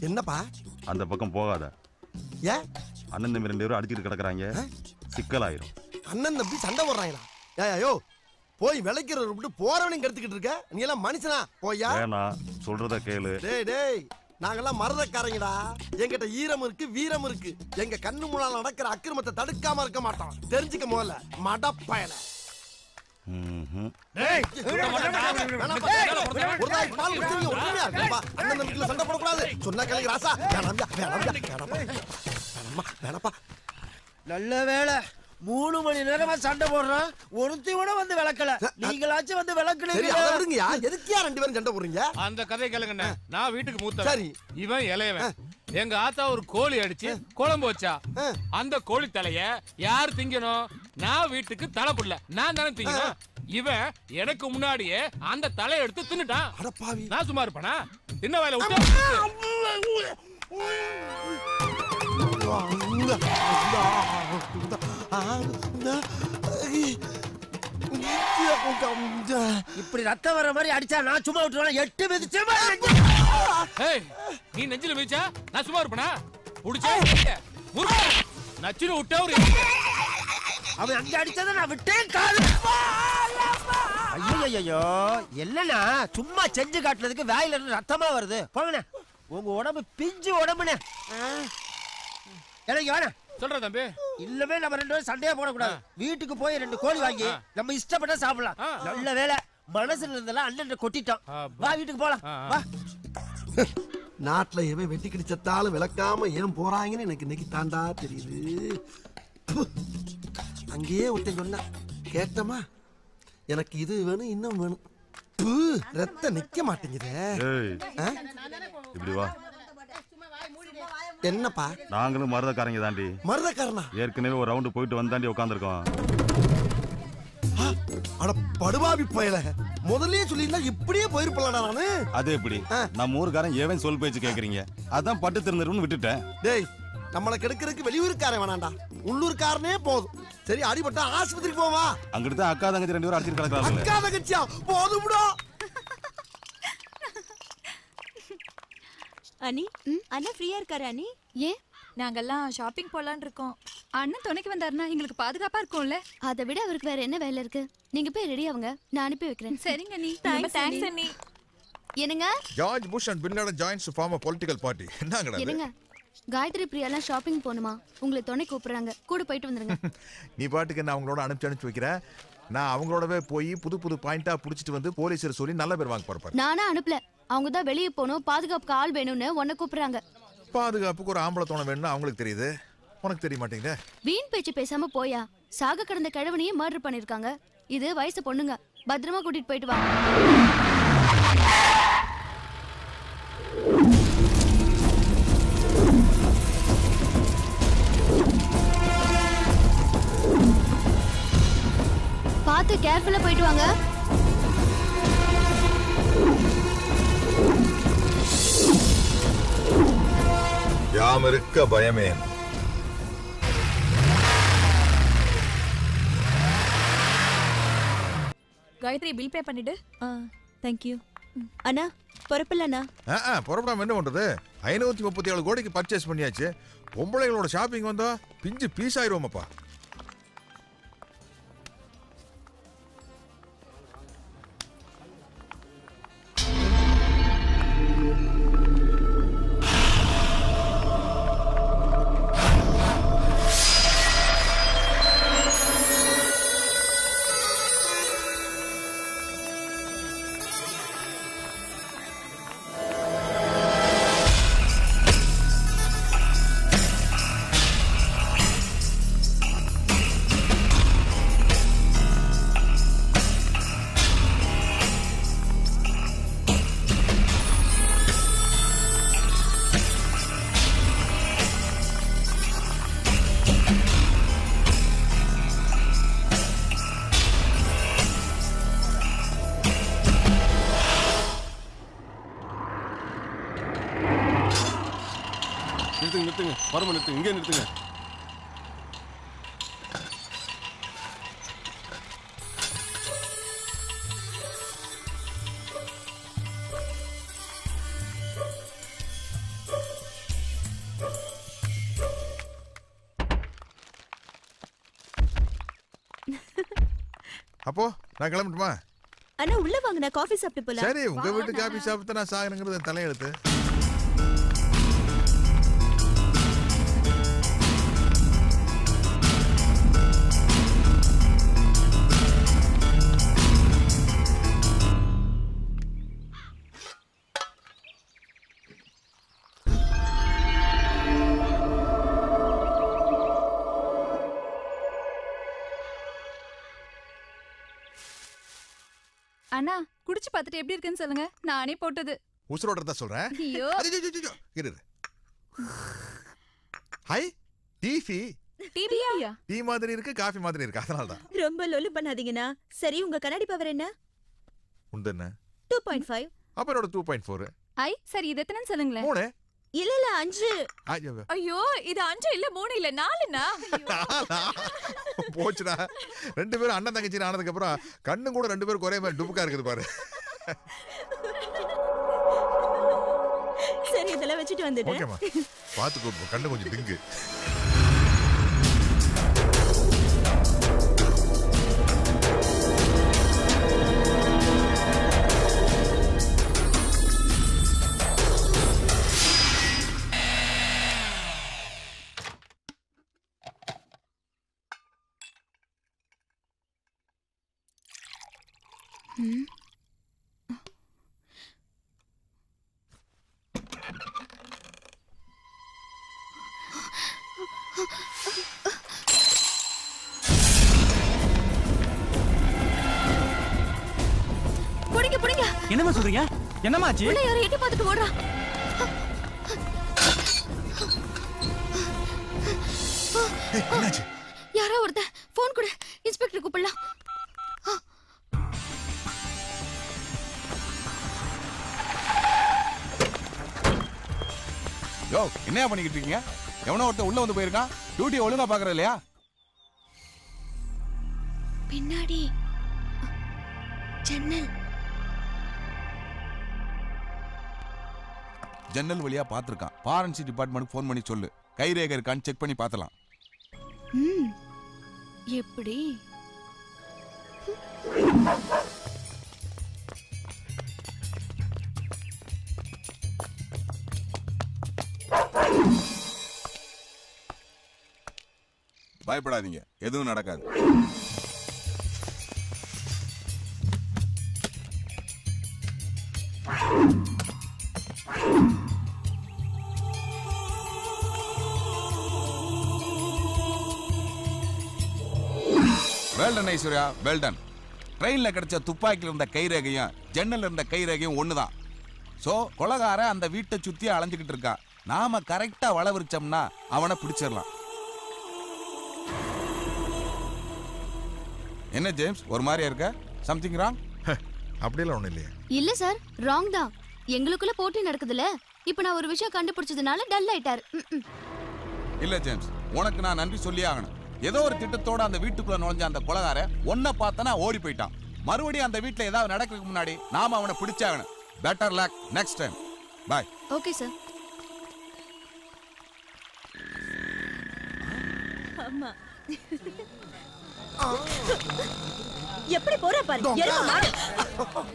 என்னப்பா? அந்த பக்கம் போகாத. ஏன்? அண்ணன் தம்பி 2 பேரும் அடிச்சிட்டு கிடக்குறாங்க, சிக்கலாயிரும். அண்ணன் தம்பி சண்டை போடுறாங்களா? ஏயோ போய் விளைக்கிறத விட்டு போறவனையும் கெடுத்துக்கிட்டு இருக்க. நீ எல்லாம் மனுஷனா? போயா. வேணா, சொல்றத கேளு. டேய் நாங்கெல்லாம் மரதக்காரங்கடா. என்கிட்ட ஈரம் இருக்கு, வீரம் இருக்கு. எங்க கண்ணு முன்னால நடக்கிற அக்கிரமத்தை தடுக்காம இருக்க மாட்டோம். தெரிஞ்சுக்க முதல்ல மடப்பயல. அண்ணன் தம்பிக்குள்ள சண்டை போடக்கூடாது. சொன்னா கேளுங்க ராசா. வேணாப்பா. நல்ல வேலை 3 மணி நேரமா சண்டை போடுறோம். ஒருத்தி கூட வந்து விளக்கல. நீங்களாச்சும் வந்து விளக்குனீங்க. எதுக்கியா 2 பேரும் சண்டை போடுறீங்க? அந்த கதையை கேளுங்க. நான் வீட்டுக்கு மூத்தவன். சரி. இவன் இளையவன். எங்க ஆத்தா ஒரு கோழி அடிச்சு குழம்பு வச்சா. அந்த கோழி தலைய யார் திங்கணும்? நான் வீட்டுக்கு தலை புள்ள. நான் தானே திங்கணும். இவன் எனக்கு முன்னாடியே அந்த தலையை எடுத்து தின்னுட்டான். நான் சும்மா இருப்பேனா? தின்ன வேலை விட்டு இப்படி ரத்தம் வர மாதிரி அடிச்சா நான் சும்மா விட்டுருவேன். 8 மிதிச்சு. நீ நெஞ்சில மிதிச்சா நான் சும்மா இருப்பேனா? புடிச்சா நச்சுன்னு விட்டா ஒரு அவன் அங்க அடிச்சத நான் விட்டேன். கால் ஐயோ என்னன்னா சும்மா செஞ்சு காட்டுறதுக்கு வாயில இருந்து ரத்தமா வருது. போங்கண்ணே, உங்க உடம்பு பிஞ்சு உடம்புண்ணே. எனக்கு வேணா சொல்ற தம்பி. இல்லவே நம்ம 2 பேரும் சண்டையே போடக்கூடாது. வீட்டுக்கு போய் 2 கோழி வாங்கி நம்ம இஷ்டப்பட்டா சாப்பிடலாம். நல்ல வேலை மனசுல இருந்தெல்லாம் அண்ணன் கொட்டிட்டோம். வா வீட்டுக்கு போலாம். வா. நாட்டுல எவன் வெட்டி கிடிச்சத்தாலும் விளக்காம ஏன் போறாங்கன்னு எனக்கு இன்னைக்கு தாண்டா தெரியுது. அங்கேயே ஒருத்தன் சொன்ன கேட்டமா, எனக்கு இது வேணும் இன்னும் வேணும். ரத்த நிக்க மாட்டேங்குதே. இப்படி வா. என்னப்பா? நாங்களும் மருதக்காரங்க தாண்டி. மருதக்காரனா? ஏற்கனவே ஒரு ரவுண்டு போயிட்டு வந்தாண்டி உட்காந்துருக்கோம். அட படுபாவி பயல, முதல்லயே சொல்லியிருந்தா இப்படியே போயிருப்பலடா நானு. அது எப்படி? நம்ம ஊருக்காரன் ஏவன் சொல் பேச்சு கேக்குறீங்க, அதான் பட்டு திறந்துருன்னு விட்டுட்டேன். டேய் நம்மளை கெடுக்கிறதுக்கு வெளியூருக்காரன் வேணாண்டா, உள்ளூர்காரனே போதும். சரி அடிபட்டா ஆஸ்பத்திரிக்கு போவா. அங்கிட்டு தான் அக்கா தங்கச்சி 2 பேரும் அடிச்சிட்டு கிடக்குறாங்க. அக்கா தங்கச்சியா? போதும்டா. அனி, அண்ணா ஃப்ரீயா இருக்காரு அனி? ஏன்? நாங்கெல்லாம் ஷாப்பிங் போலான்னு இருக்கோம். அண்ணன் துணைக்கு வந்தாருன்னா எங்களுக்கு பாதுகாப்பா இருக்கும்ல. அதை விட அவருக்கு வேற என்ன வேலை இருக்கு? நீங்க போய் ரெடி ஆவுங்க, நான் அனுப்பி வைக்கிறேன். சரிங்க நீ. தேங்க்ஸ் அண்ணி. என்னங்க? George Bush and bin Laden joins to form a political party. என்னங்கடா? என்னங்க? காயத்ரி பிரியாலாம் ஷாப்பிங் போணுமா? உங்களை துணை கூப்பிடுறாங்க, கூட போயிட்டு வந்துருங்க. நீ பாட்டுக்கு நான் அவங்களோட அனுப்பிச்சு வைக்கிறேன். நான் அவங்களோடவே போய் புது புது பாயிண்டா புடிச்சிட்டு வந்து போலீஸர் சொல்லி நல்ல பேர் வாங்க போறேன். நானா அனுப்பல, அவங்க தான் வெளியே போகணும், பாதுகாப்புக்கு ஆள் வேணும்னு உன்னை கூப்பிடுறாங்க. பாதுகாப்புக்கு ஒரு ஆம்பளை தோணை வேணும்னு அவங்களுக்கு தெரியுது, உனக்கு தெரிய மாட்டேங்குது. வீண் பேச்சு பேசாம போயா. சாக கடந்த கிழவனையே மர்டர் பண்ணிருக்காங்க. இது வயசு பொண்ணுங்க, பத்திரமா கூட்டிட்டு போயிட்டு வா. பார்த்து கேர்ஃபுல்லா போயிட்டு வாங்க. யாம் இருக்க பயமே. காயத்ரி பில் பே பண்ணிடு. தேங்க் யூ அண்ணா. பொறுப்பில்லண்ணா. பொறுப்படாம என்ன பண்றது? 537 கோடிக்கு பர்ச்சேஸ் பண்ணியாச்சு. பொம்பளைங்களோட ஷாப்பிங் வந்தா பிஞ்சு பீஸ் ஆயிருவோமப்பா. நிறுத்துங்க, பரம நிறுத்துங்க, இங்கே நிறுத்துங்க. அப்போ நான் கிளம்பட்டுமா? அண்ணா உள்ள வாங்க, நான் காஃபி சாப்பிட்டு போலாம். சரி, உங்க வீட்டு காபி சாப்பிட்டு நான் சாகணுங்கிறது என் தலையெழுத்து. அண்ணா குடிச்சு பார்த்துட்டு எப்படி இருக்குன்னு சொல்லுங்க. நானே போட்டது. உசுரோட தான் சொல்றேன். ஐயோ இரு. ஹை டீஃபி. டிவியா? டீ மாதிரி இருக்கு, காஃபி மாதிரி இருக்கு, அதனால தான். ரொம்ப லொல்லு பண்ணாதீங்கண்ணா. சரி, உங்க கண்ணாடி பவர் என்ன? உண்டு என்ன? 2.5. அப்ப என்னோட 2.4. ஐ சரி, இது எத்தனைன்னு சொல்லுங்களேன். 3. இல்ல 5. ஐயோ இது 5 இல்ல 3 இல்ல 4ண்ணா. போச்சுடா. ரெண்டு பேரும் அண்ணன் தங்கச்சி ஆனதுக்கு அப்புறம் கண்ணு கூட ரெண்டு பேரும் ஒரே மாதிரி டுபுக்கா இருக்குது பாரு. சரி, இதெல்லாம் வச்சுட்டு வந்துட்டேன். ஓகேமா, பாத்துக்கோ, கண்ணு கொஞ்சம் திங்கு. என்னமா சொல்றீங்க? என்னமா ஆச்சு? உள்ள யாரோ எட்டி பார்த்துட்டு ஓடுறா. என்னாச்சு? யாரோ ஒருத்தன் போன் கொடு, இன்ஸ்பெக்டர் கூப்பிடலாம். யோ, என்னையா பண்ணிக்கிட்டு இருக்கீங்க? எவனோ ஒருத்தன் உள்ள வந்து போயிருக்கான். டியூட்டி ஒழுங்கா பாக்குற இல்லையா? பின்னாடி ஜன்னல். ஜன்னல் வழியா பாத்துருக்கான். ஃபாரன்சிக் டிபார்ட்மெண்ட் போன் பண்ணி சொல்லு. கைரேகை இருக்கான்னு செக் பண்ணி பார்த்தலாம். எப்படி? பயப்படாதீங்க, எதுவும் நடக்காது. Well done Aishwarya, well done. ட்ரெயின்ல கிடைச்ச துப்பாக்கியில் இருந்த கைரேகையும் ஜன்னல் இருந்த கைரேகையும் ஒண்ணுதான். சோ கொலகார அந்த வீட்டை சுத்தி அலைஞ்சுக்கிட்டு இருக்கான். நாம கரெக்டா வளவிரிச்சோம்னா அவனை பிடிச்சிடலாம். என்ன ஜேம்ஸ், ஒரு மாதிரியா இருக்க? Something wrong? அப்படியெல்லாம் ஒண்ணும் இல்லையா? இல்ல சார், ராங் தான். எங்களுக்குள்ள போட்டி நடக்குதுல, இப்ப நான் ஒரு விஷயம் கண்டுபிடிச்சதுனால டல் ஆயிட்டாரு. இல்ல ஜேம்ஸ், உனக்கு நான் நன்றி சொல்லியே ஆகணும். ஏதோ ஒரு திட்டத்தோட அந்த வீட்டுக்குள்ள நுழைஞ்ச அந்த கொலகார ஒன்ன பார்த்தனா ஓடி போயிட்டான். மறுபடியும் அந்த வீட்டுல ஏதாவது நடக்கிறதுக்கு முன்னாடி நாம அவனை பிடிச்சாகணும். Better luck next time. Bye. Okay sir. ஆமா. எப்படி போற பாரு.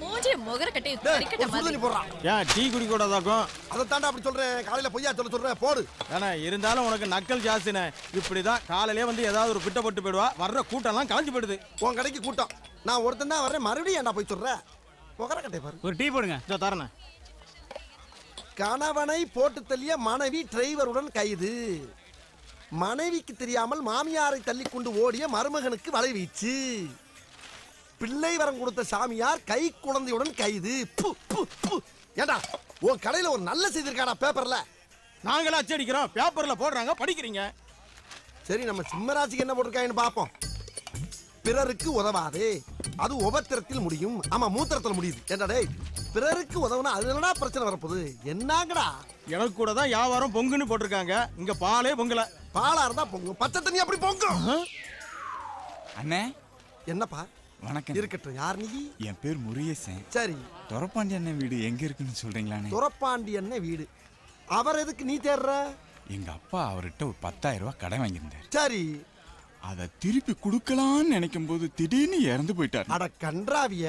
மூஞ்சி முகர கட்டி கரிக்கட்ட மாதிரி போறா. ஏன் டீ குடி கூடாதாக்கும்? அத தாண்டா அப்படி சொல்றேன். காலையில பொய்யா சொல்றேன் போடு. ஏன்னா இருந்தாலும் உனக்கு நக்கல் ஜாஸ்தினே. இப்படிதான் காலையிலே வந்து ஏதாவது ஒரு பிட்ட போட்டு போயிடுவா. வர்ற கூட்டம்லாம் கலைஞ்சு போயிடுது. உன் கடைக்கு கூட்டம். நான் ஒருத்தன் தான் வரேன், மறுபடியும் ஏன்டா போய் சொல்ற? முகர கட்டை பாரு. ஒரு டீ போடுங்க. இதோ தரேன். கணவனை போட்டு தள்ளிய மனைவி டிரைவருடன் கைது. மனைவிக்கு தெரியாமல் மாமியாரை தள்ளி கொண்டு ஓடிய மருமகனுக்கு வலை வீச்சு. பிள்ளை வரம் கொடுத்த சாமியார் கை குழந்தையுடன் கைது. ஏண்டா உன் கடையில ஒரு நல்ல செய்தி இருக்காடா பேப்பர்ல? நாங்களே அச்சடிக்கிறோம், பேப்பர்ல போடுறாங்க, படிக்கிறீங்க. சரி, நம்ம சிம்மராசிக்கு என்ன போட்டிருக்காங்கன்னு பாப்போம். பிறருக்கு உதவாதே, அது உபத்திரத்தில் முடியும். ஆமா, மூத்திரத்தில் முடியுது. ஏண்டா டேய், பிறருக்கு உதவுனா அது என்னடா பிரச்சனை வரப்போகுது? என்னங்கடா? எனக்கு கூட தான் வியாபாரம் பொங்குன்னு போட்டிருக்காங்க. இங்க பாலே பொங்கல. பாலா இருந்தா பொங்கும், பச்சை தண்ணி அப்படி பொங்கும். அண்ணே. என்னப்பா? வணக்கம். இருக்கட்டும். யார் நீ? என் பேர் முருகேசன். சரி, துரப்பாண்டி அண்ணன் வீடு எங்க இருக்குன்னு சொல்றீங்களாண்ணே? துரப்பாண்டி அண்ணன் வீடு. அவர் எதுக்கு நீ தேடுற? எங்க அப்பா அவர்கிட்ட ஒரு 10,000 ரூபாய் கடன் வாங்கியிருந்தார். சரி, அத திருப்பி குடுக்கலாம்னு நினைக்கும் போது திடீர்னு இறந்து போயிட்டாரு. அட கன்றாவிய,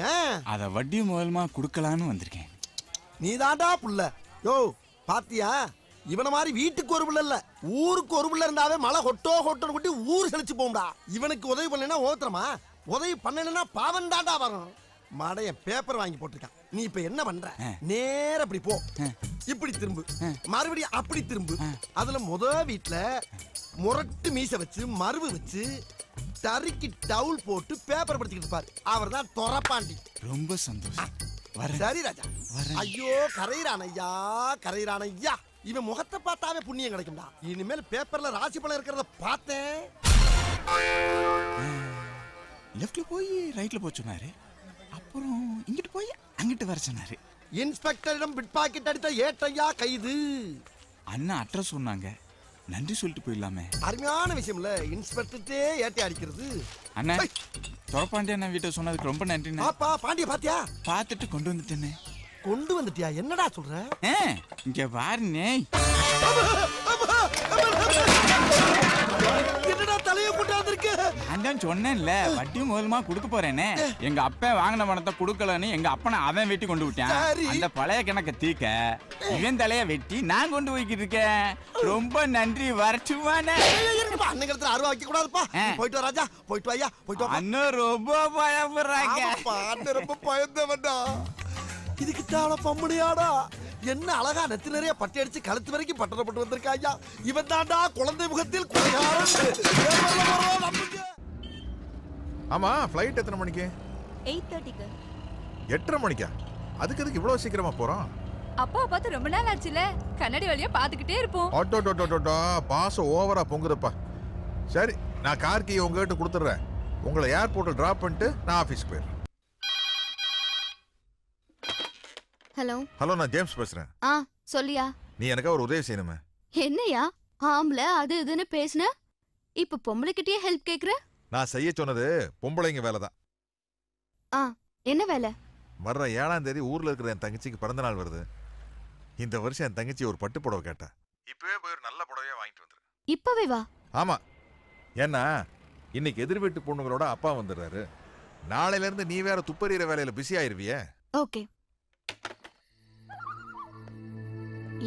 அத வட்டி முதல்மா குடுக்கலான்னு வந்திருக்கேன். நீதாண்டா புள்ள. யோ பாத்தியா, இவன மாதிரி வீட்டுக்கு ஒரு பிள்ளை இல்ல, ஊருக்கு ஒரு பிள்ளை இருந்தாவே மழை ஹொட்டோ ஹொட்டோன்னு கொட்டி ஊர் செழிச்சு போகும்டா. இவனுக்கு உதவி பண்ணலன்னா ஓத்துறமா, உதவி பண்ணலன்னா பாவம் தாண்டா வரும். மடைய பேப்பர் வாங்கி போட்டிருக்கான். நீ இப்ப என்ன பண்ற? நேர அப்படி போ, இப்படி திரும்பு, மறுபடியும் அப்படி திரும்பு. அதுல வீட்டுல முரட்டு மீச வச்சு மருவு வச்சு டரிக்கி டவுல் போட்டு பேப்பர் படிச்சுக்கிட்டு இருப்பாரு. அவர் தான் தொரப்பாண்டி. ரொம்ப சந்தோஷம். சரி ராஜா. ஐயோ கரையிறான் ஐயா, கரையிறான் ஐயா. இவன் முகத்தை பார்த்தாவே புண்ணியம் கிடைக்கும்டா. இனிமேல் பேப்பர்ல ராசி பலன் இருக்கிறத பார்த்தேன். லெஃப்ட்ல போய் ரைட்ல போய் சொன்னாரு. அப்புறம் இங்கிட்டு போய் அங்கிட்டு வர சொன்னாரு. இன்ஸ்பெக்டரிடம் பிட் பாக்கெட் அடித்த ஏட்டையா கைது. அண்ணா அட்ரஸ் சொன்னாங்க, நன்றி சொல்லிட்டு போயிடலாமே. அருமையான விஷயம் இல்ல இன்ஸ்பெக்டர்ட்டே ஏட்டை அடிக்கிறது. அண்ணா தொரப்பாண்டி அண்ணா வீட்டை சொன்னதுக்கு ரொம்ப நன்றி. பாப்பா பாண்டிய பாத்தியா? பார்த்துட்டு கொண்டு வந்துட்டேனே. கொண்டு வந்துட்டியா? என்னடா சொல்ற? இங்க பாருனே. என்னடா தலைய போட்டாந்திருக்கு? நான் தான் சொன்னேன்ல வட்டி முதல்மா கொடுக்க போறேனே. எங்க அப்பா வாங்கின பணத்தை கொடுக்கலன்னு எங்க அப்பனை அவன் வெட்டி கொண்டு விட்டான். அந்த பழைய கணக்கை தீக்க இவன் தலைய வெட்டி நான் கொண்டு போய்கிட்டு இருக்கேன். ரொம்ப நன்றி. வரட்டுமானே? அன்னைக்கு அருவா வைக்க கூடாதுப்பா. போயிட்டு வா ராஜா, போயிட்டு வாயா, போயிட்டு வா. அண்ணன் ரொம்ப பயப்படுறாங்க. அண்ணன் ரொம்ப பயந்தவன்டா. இதுக்கு தாள பம்முடியாடா. என்ன அழகா நெத்தி நிறைய பட்டி அடிச்சு கழுத்து வரைக்கும் பட்டணப்பட்டு வந்திருக்காயா. இவன் தாண்டா குழந்தை முகத்தில் கொலைகாரன். ஆமா ஃப்ளைட் எத்தனை மணிக்கு? 8:30க்கு. 8:30 மணிக்கா? அதுக்கு எதுக்கு இவ்வளவு சீக்கிரமா போறோம்? அப்பா பார்த்து ரொம்ப நாள் ஆச்சுல, கண்ணாடி வழியா பாத்துக்கிட்டே இருப்போம். ஆட்டோ பாசம் ஓவரா பொங்குதுப்பா. சரி நான் கார் கீ உங்ககிட்ட கொடுத்துட்றேன். உங்களை ஏர்போர்ட்டில் டிராப் பண்ணிட்டு நான் ஆஃபீஸ்க்கு போயிடுறேன். ஹலோ ஹலோ, நான் ஜேம்ஸ் பேசுறேன். சொல்லியா? நீ எனக்கு ஒரு உதவி செய்யணுமே. என்னையா ஆம்பளை அது இதுன்னு பேசுன, இப்ப பொம்பளை கிட்டயே ஹெல்ப் கேக்குற? நான் செய்ய சொன்னது பொம்பளைங்க வேலை தான். என்ன வேலை? வர்ற 7ஆம் தேதி ஊர்ல இருக்கிற என் தங்கச்சிக்கு பிறந்த நாள் வருது. இந்த வருஷம் என் தங்கச்சி ஒரு பட்டு புடவை கேட்டா. இப்பவே போய் ஒரு நல்ல புடவையா வாங்கிட்டு வந்துரு. இப்பவே வா. ஆமா, ஏன்னா இன்னைக்கு எதிர் வீட்டு பொண்ணுங்களோட அப்பா வந்துடுறாரு. நாளையில இருந்து நீ வேற துப்பறிகிற வேலையில பிஸி ஆயிருவியே. ஓகே.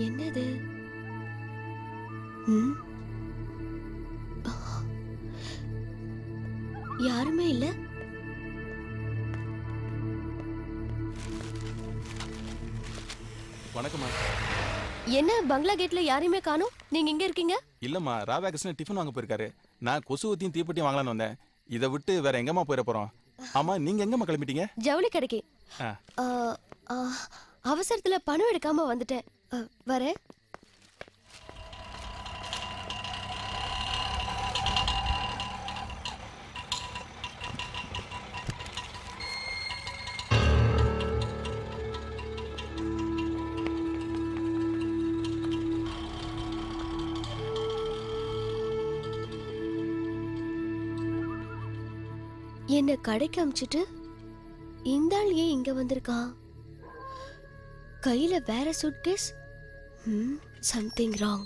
என்னது? யாருமே இல்ல. வணக்கம்மா. என்ன பங்களா கேட்ல யாரையுமே காணோம்? நீங்க எங்க இருக்கீங்க? இல்லம்மா, ராதாகிருஷ்ணன் டிஃபன் வாங்க போயிருக்காரு. நான் கொசு ஊத்தியும் தீப்பெட்டியும் வாங்கலான்னு வந்தேன். இதை விட்டு வேற எங்கம்மா போயிட போறோம்? ஆமா, நீங்க எங்கம்மா கிளம்பிட்டீங்க? ஜவுளி கடைக்கு. அவசரத்துல பணம் எடுக்காம வந்துட்டேன். வரேன். என்ன கடைக்கு அமிச்சிட்டு இந்த ஆள் ஏன் இங்க வந்திருக்கா? கையில வேற சூட்கேஸ். Something wrong.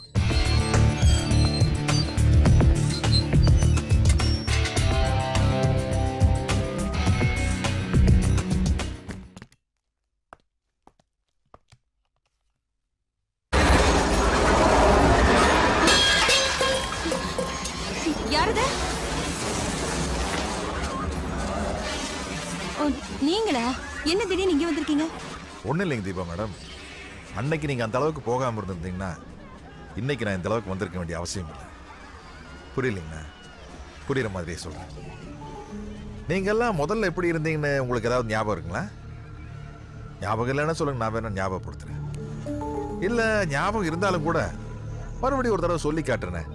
யாரது? நீங்களா? என்ன திடீர்னு இங்க வந்திருக்கீங்க? ஒன்றும் இல்லைங்க தீபா மேடம். அன்னைக்கு நீங்கள் அந்த அளவுக்கு போகாமல் இருந்திருந்தீங்கன்னா இன்னைக்கு நான் இந்த அளவுக்கு வந்திருக்க வேண்டிய அவசியம் இல்லை. புரியலைங்கண்ணா? புரியுற மாதிரியே சொல்கிறேன். நீங்கள்லாம் முதல்ல எப்படி இருந்தீங்கன்னு உங்களுக்கு ஏதாவது ஞாபகம் இருக்குங்களா? ஞாபகம் இல்லைன்னா சொல்லுங்க, நான் வேணா ஞாபகப்படுத்துறேன். இல்லை ஞாபகம் இருந்தாலும் கூட மறுபடியும் ஒரு தடவை சொல்லி காட்டுறேன்.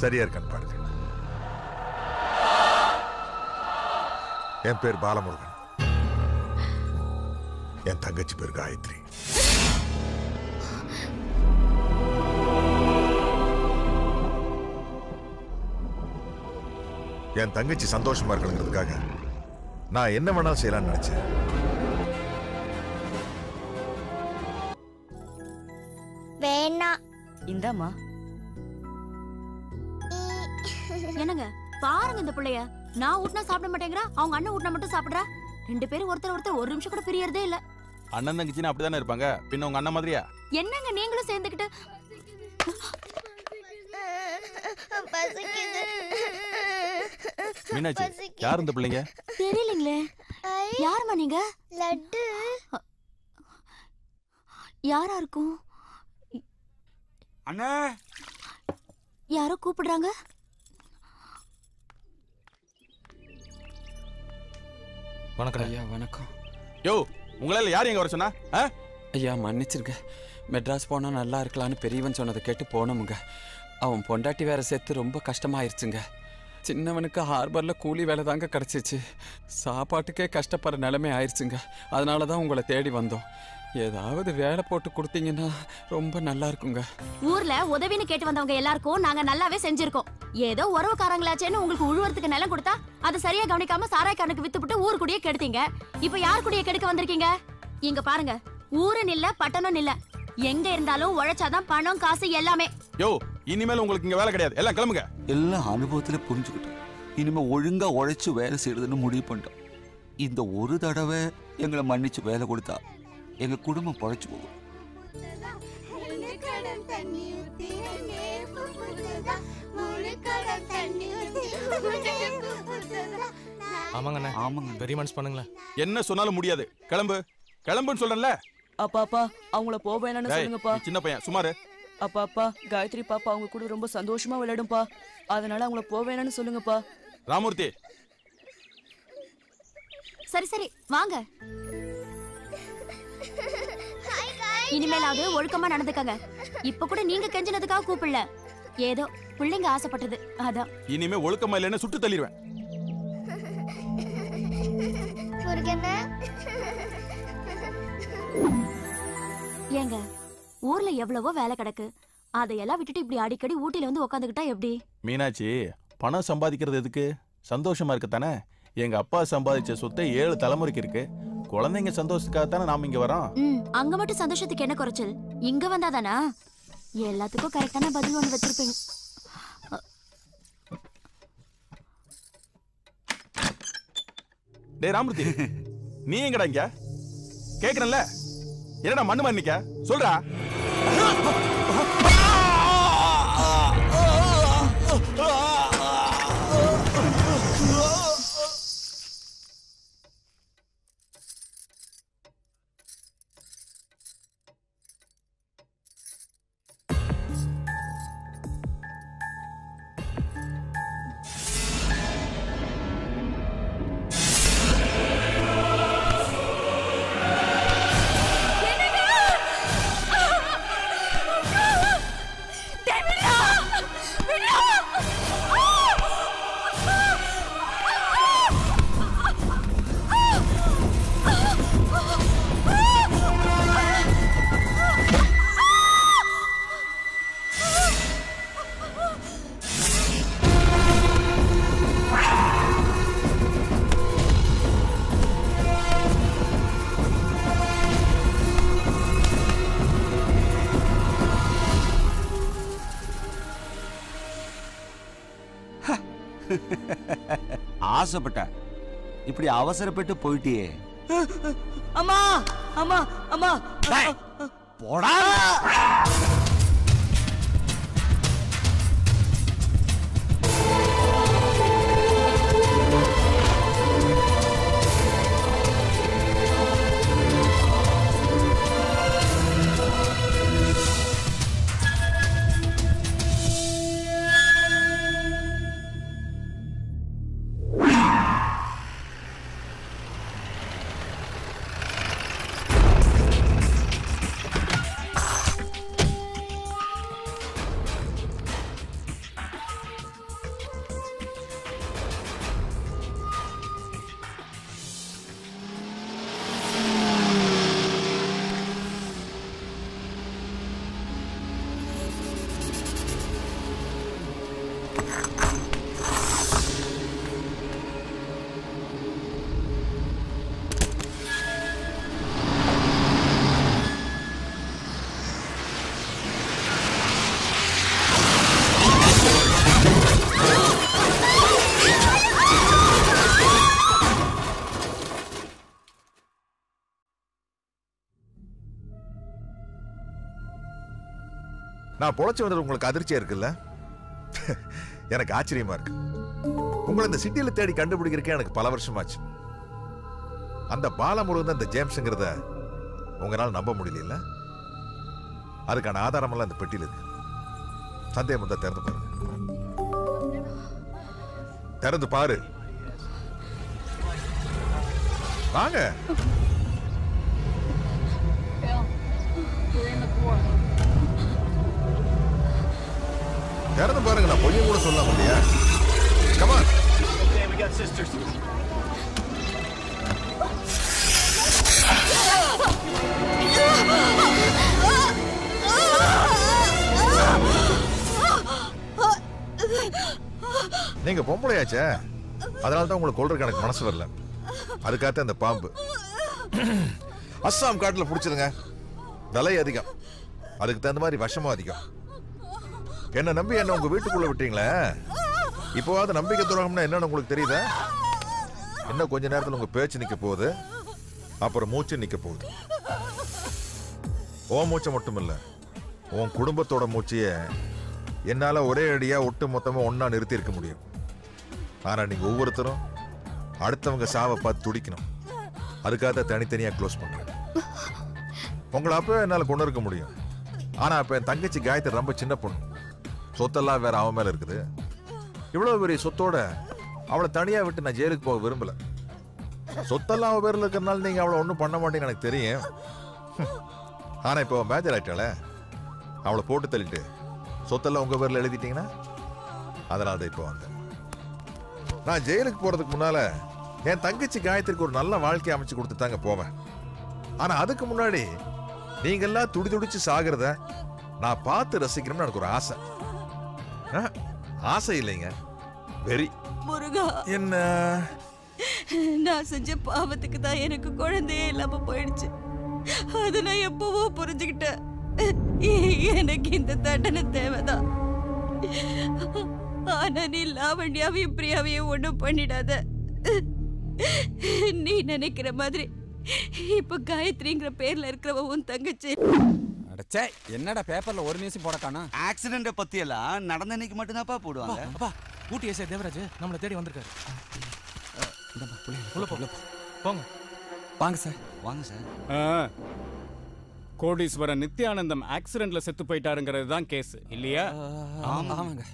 சரியா இருக்கான்னு பாருங்க. என் பேர் பாலமுருகன். என் தங்கச்சி பேர் காயத்ரி. என் தங்கச்சி சந்தோஷமா இருக்கணுங்கிறதுக்காக நான் என்ன வேணாலும் செய்யலாம்னு நினைச்சேன். வேணா இந்தாமா. என்னங்க பாருங்க இந்த பிள்ளைய. நான் ஊட்டினா சாப்பிட மாட்டேங்கிறா, அவங்க அண்ணன் ஊட்டினா மட்டும் சாப்பிடுறா. 2 பேரும் ஒருத்தர் ஒரு நிமிஷம் கூட பிரியறதே இல்ல. அண்ணன் தங்கச்சின்னு அப்படிதானே இருப்பாங்க, பின்ன உங்க அண்ணன் மாதிரியா? என்னங்க நீங்களும் சேர்ந்துக்கிட்டு? மீனாட்சி, யார் இந்த பிள்ளைங்க? தெரியலங்களே. யாருமா நீங்க? லட்டு. யாரா இருக்கும்? அண்ணா, யாரோ கூப்பிடுறாங்க. வணக்கம் ஐயா. வணக்கம். யோ, உங்களால யார் எங்க வர சொன்னா? ஐயா மன்னிச்சிருங்க. மெட்ராஸ் போனா நல்லா இருக்கலான்னு பெரியவன் சொன்னதை கேட்டு போனோமுங்க. அவன் பொண்டாட்டி வேற சேர்த்து ரொம்ப கஷ்டமாயிருச்சுங்க. சின்னவனுக்கு ஹார்பர்ல கூலி வேலை தாங்க கிடைச்சிச்சு. சாப்பாட்டுக்கே கஷ்டப்படுற நிலைமை ஆயிடுச்சுங்க. அதனால தான் உங்களை தேடி வந்தோம். ஏதாவது வேலை போட்டு கொடுத்தீங்கன்னா ரொம்ப நல்லா இருக்குங்க. ஊர்ல உதவின்னு கேட்டு வந்தவங்க எல்லாருக்கும் நாங்க நல்லாவே செஞ்சிருக்கோம். ஏதோ உறவுக்காரங்களாச்சேன்னு உங்களுக்கு உழுவறதுக்கு நிலம் கொடுத்தா அதை சரியா கவனிக்காம சாராய்க்காரனுக்கு வித்துவிட்டு ஊர் கூடயே கெடுத்தீங்க. இப்ப யார் கூடயே கெடுக்க வந்திருக்கீங்க? இங்க பாருங்க, ஊருன்னு இல்ல பட்டணம் இல்ல, எங்க இருந்தாலும் உழைச்சாதான் பணம் காசு எல்லாமே. யோ, இனிமேல் உங்களுக்கு இங்க வேலை கிடையாது, எல்லாம் கிளம்புங்க. எல்லாம் அனுபவத்துல புரிஞ்சுக்கிட்டோம். இனிமே ஒழுங்கா உழைச்சு வேலை செய்யறதுன்னு முடிவு பண்ணிட்டோம். இந்த ஒரு தடவை எங்களை மன்னிச்சு வேலை கொடுத்தா எங்க குடும்பம் பொழைச்சு போகும். ஆமாங்கண்ணே. ஆமாங்க. பெரிய மனசு பண்ணுங்களேன். என்ன சொன்னாலும் முடியாது. கிளம்பு, கிளம்புன்னு சொல்றேன்ல. அப்பா அவங்கள போக வேணாம்னு சொல்லுங்கப்பா. சின்ன பையன் சுமாரு. அப்பா காயத்ரி பாப்பா அவங்க கூட ரொம்ப சந்தோஷமா விளையாடும்பா. அதனால அவங்கள போக வேணாம்னு சொல்லுங்கப்பா. ராமூர்த்தி. சரி வாங்க. இனிமேலாவது ஒழுக்கமா நடந்துக்கங்க. இப்ப கூட நீங்க கெஞ்சினதுக்காக கூப்பிடல, ஏதோ பிள்ளைங்க ஆசைப்பட்டது அதான். இனிமே ஒழுக்கமா இல்லைன்னு சுட்டு தள்ளிடுவேன். ஏங்க, ஊர்ல எவ்வளவோ வேலை கிடக்கு, அதையெல்லாம் விட்டுட்டு இப்படி அடிக்கடி ஊட்டில வந்து உட்காந்துக்கிட்டா எப்படி? மீனாட்சி, பணம் சம்பாதிக்கிறது எதுக்கு? சந்தோஷமா இருக்கத்தானே. எங்க அப்பா சம்பாதிச்ச சொத்தை 7 தலைமுறைக்கு இருக்கு. குழந்தைங்க சந்தோஷத்துக்காகத்தானே நாம இங்க வரோம். அங்க மட்டும் சந்தோஷத்துக்கு என்ன குறைச்சல்? இங்க வந்தாதானா எல்லாத்துக்கும் கரெக்டான பதில் ஒண்ணு வச்சிருப்பீங்க. டேய் ராமூர்த்தி, நீ எங்கடா இங்க? கேக்குறேன்ல, என்னடா மண்ணு மாதிரி நிக்க? சொல்றா. ஆசைப்பட்ட இப்படி அவசரப்பட்டு போயிட்டியே. அம்மா அம்மா அம்மா போடா. நான் பொழைச்சு வந்தது உங்களுக்கு அதிர்ச்சியா இருக்குல்ல? எனக்கு ஆச்சரியமா இருக்கு. உங்களை இந்த சிட்டியில தேடி கண்டுபிடிக்கிறதுக்கே எனக்கு பல வருஷமாச்சு. அந்த பாலமுருகன் தான் இந்த ஜேம்ஸ்ங்கிறத உங்களால நம்ப முடியல. அதுக்கான ஆதாரம் எல்லாம் இந்த பெட்டியில் இருக்கு. சந்தேகம் வந்தா திறந்து பாருங்க. திறந்து பாரு. வாங்க. திறந்து பாருங்க. நான் பொய்யும் கூட சொல்லலாம் இல்லையா? Come on. Okay, we got sisters. நீங்க பொம்பளையாச்சே, அதனால தான் உங்களுக்கு கொல்றதுக்கு எனக்கு மனசு வரல. அதுக்காக அந்த பாம்பு அஸ்ஸாம் காட்டுல புடிச்சிருங்க. விலை அதிகம், அதுக்கு தகுந்த மாதிரி விஷமும் அதிகம். என்ன நம்பி என்ன உங்க வீட்டுக்குள்ள விட்டீங்களே, இப்போவாது நம்பிக்கை துரோகம்னா என்னன்னு உங்களுக்கு தெரியுதா? இன்னும் கொஞ்ச நேரத்தில் உங்க பேச்சு நிக்க போகுது, அப்புறம் மூச்சு நிக்க போகுது. ஓ மூச்சை மட்டும் இல்ல, உன் குடும்பத்தோட மூச்சைய என்னால ஒரே அடியா ஒட்டு மொத்தமா ஒன்னா நிறுத்தி இருக்க முடியும். ஆனா நீங்க ஒவ்வொருத்தரும் அடுத்தவங்க சாவை பார்த்து துடிக்கணும். அதுக்காக தனித்தனியா க்ளோஸ் பண்றேன். உங்களை அப்பவே என்னால கொண்டு இருக்க முடியும். ஆனா அப்ப என் தங்கச்சி காயத்ரி ரொம்ப சின்ன பொண்ணு, சொத்தெல்லாம் வேற அவன் மேல இருக்குது. இவ்வளவு பெரிய சொத்தோட அவளை தனியா விட்டு நான் ஜெயிலுக்கு போக விரும்பல. சொத்தெல்லாம் அவ பேர்ல இருக்கிறனால நீங்க அவளை ஒன்றும் பண்ண மாட்டீங்கன்னு எனக்கு தெரியும். ஆனா இப்போ மேஜர் ஆயிட்டால, அவளை போட்டு தள்ளிட்டு சொத்தெல்லாம் உங்க பேர்ல எழுதிட்டீங்கன்னா அதனால தான் இப்போ வந்தேன். நான் ஜெயிலுக்கு போறதுக்கு முன்னால என் தங்கச்சி காயத்ரிக்கு ஒரு நல்ல வாழ்க்கையை அமைச்சு கொடுத்து தாங்க போவேன். ஆனா அதுக்கு முன்னாடி நீங்க எல்லாம் துடி துடிச்சு சாகிறத நான் பார்த்து ரசிக்கணும்னு எனக்கு ஒரு ஆசை. ஆசை இல்லைங்க, வெறி. முருகா, என்ன நான் செஞ்ச பாவத்துக்கு தான் எனக்கு குழந்தையே இல்லாம போயிடுச்சு. அது நான் எப்பவோ புரிஞ்சுக்கிட்டேன். எனக்கு இந்த தண்டனை தேவைதான். ஆனா நீ லாவண்யாவையும் பிரியாவையும் ஒண்ணும் பண்ணிடாத. நீ நினைக்கிற மாதிரி இப்ப காயத்ரிங்கிற பேர்ல இருக்கிறவ உன் தங்கச்சி. அடச்சே, என்னடா பேப்பர்ல ஒரு நியூஸ் போட காணோம்? ஆக்சிடென்ட் பத்தி எல்லாம் நடந்த இன்னைக்கு மட்டும் தான்ப்பா போடுவாங்க. அப்பா ஊட்டி எஸ்ஐ தேவராஜ் நம்மளை தேடி வந்திருக்காரு. உள்ள போங்க. போங்க. வாங்க சார். வாங்க சார். கோடீஸ்வரன் நித்யானந்தம் ஆக்சிடென்ட்ல செத்து போயிட்டாருங்கிறது தான் கேஸ் இல்லையா? ஆமாங்க.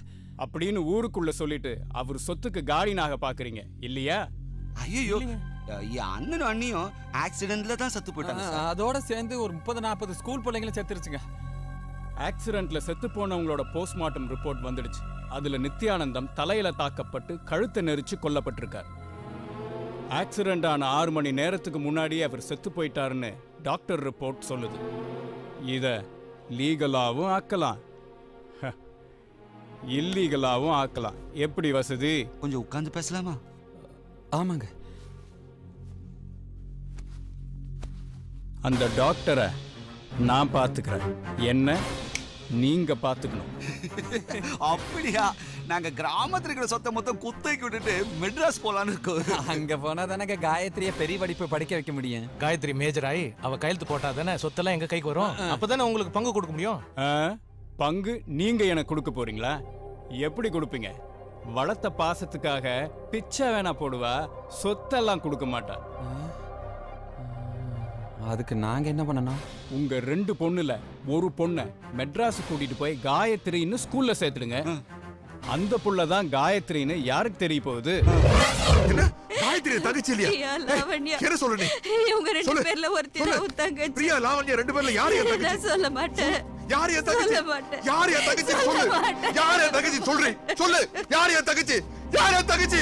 அப்படின்னு ஊருக்குள்ள சொல்லிட்டு அவர் சொத்துக்கு காடினாக பாக்குறீங்க இல்லையா? ஐயோ, என் அண்ணனும் அண்ணியும் ஆக்சிடென்ட்ல தான் செத்து போயிட்டாங்க. அதோட சேர்ந்து ஒரு 30-40 ஸ்கூல் பிள்ளைங்களும் செத்துருச்சுங்க. ஆக்சிடென்ட்ல செத்து போனவங்களோட போஸ்ட்மார்ட்டம் ரிப்போர்ட் வந்துடுச்சு. அதுல நித்யானந்தம் தலையில தாக்கப்பட்டு கழுத்தை நெரிச்சு கொல்லப்பட்டிருக்கார். ஆக்சிடென்ட் ஆன 6 மணி நேரத்துக்கு முன்னாடியே அவர் செத்து போயிட்டாருன்னு டாக்டர் ரிப்போர்ட் சொல்லுது. இத லீகலாவும் ஆக்கலாம், இல்லீகலாவும் ஆக்கலாம். எப்படி வசதி? கொஞ்சம் உட்கார்ந்து பேசலாமா? ஆமாங்க. அந்த டாக்டரை நான் பார்த்துக்கிறேன், என்ன நீங்க பார்த்துக்கணும். அப்படியா? நாங்க கிராமத்துல இருக்கிற சொத்தை மொத்தம் குத்தைக்கு விட்டுட்டு மெட்ராஸ் போலான்னு இருக்கோம். அங்க போனா தானே காயத்ரிய பெரிய படிப்பு படிக்க வைக்க முடியும். காயத்ரி மேஜர் ஆகி அவ கையெழுத்து போட்டா தானே சொத்தெல்லாம் எங்க கைக்கு வரும். அப்பதானே உங்களுக்கு பங்கு கொடுக்க முடியும். பங்கு நீங்க எனக்கு கொடுக்க போறீங்களா? எப்படி கொடுப்பீங்க? வளர்த்த பாசத்துக்காக பிச்சை வேணா போடுவா, சொத்தெல்லாம் கொடுக்க மாட்டா. அதுக்கு நாங்க என்ன பண்ணணும்? உங்க 2 பொண்ணுல ஒரு பொண்ணை மெட்ராஸ் கூட்டிட்டு போய் காயத்ரின்னு ஸ்கூல்ல சேர்த்துடுங்க. அந்த புள்ள தான் காயத்ரின்னு யாருக்கு தெரிய போகுது? காயத்ரி தங்கச்சி இல்லையா? லாவண்யா, என்ன சொல்ற நீ? இவங்க 2 பேர்ல ஒருத்தி உன் தங்கச்சி. பிரியா, லாவண்யா 2 பேர்ல யார் என் தங்கச்சி? நான் சொல்ல மாட்டேன். யார் என் தங்கச்சி? சொல்ல மாட்டேன். யார் என் தங்கச்சி? சொல்லு. யார் என் தங்கச்சி? சொல்றேன். சொல்லு. யார் என் தங்கச்சி? யார் என் தங்கச்சி?